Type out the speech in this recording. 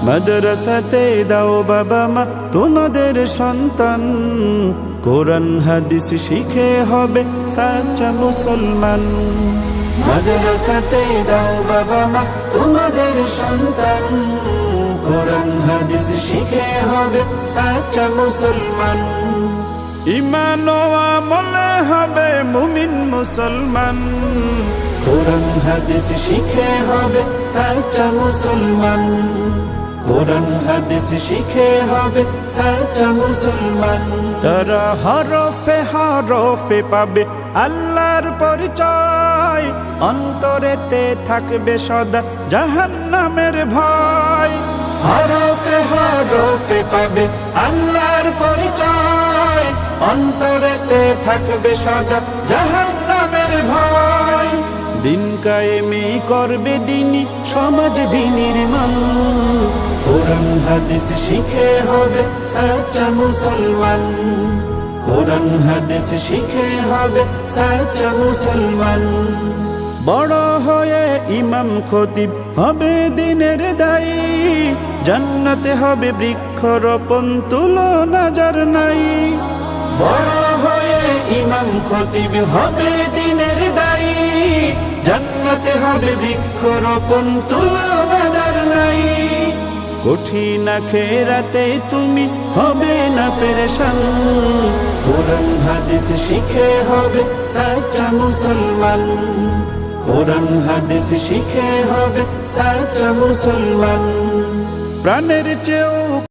মাদ্রাসাতে দাও বাবা মা তোমাদের সন্তান, কোরআন হাদিস শিখে হবে সাচ্চা মুসলমান। মাদ্রাসাতে দাও বাবা মা তোমাদের সন্তান, কোরআন হাদিস শিখে হবে সাচ্চা মুসলমান। ঈমান ও আমলে হবে মুমিন মুসলমান, কোরআন হাদিস শিখে হবে সাচ্চা মুসলমান। কোরআন হাদিস শিখে হবে সাচ্চা মুসলমান। তারা হরফে হরফে পাবে আল্লাহর পরিচয়, অন্তরেতে থাকবে সদা জাহান্নামের ভয়। হরফে হরফে পাবে আল্লাহর পরিচয়, অন্তরেতে থাকবে সদা জাহান্নামের ভয়। দিন কায়েমে করবে দ্বীনি সমাজ বিনির্মাণ, কোরআন হাদিস শিখে হবে সাচ্চা মুসলমান। কোরআন হাদিস শিখে হবে সাচ্চা মুসলমান। বড় হয়ে ইমাম খতিব হবে দিনের দায়ী, জান্নাতে হবে বৃক্ষরোপণ তুলনা যার নাই। বড় হয়ে ইমাম খতিব হবে দিনের দায়ী, জান্নাতে হবে বৃক্ষরোপণ তুলনা যার নাই। কঠিন আখিরাতে তুমি হবে না পেরেশান, কোরআন হাদিস শিখে হবে সাচ্চা মুসলমান। কোরআন হাদিস শিখে হবে সাচ্চা মুসলমান। প্রাণের চেয়েও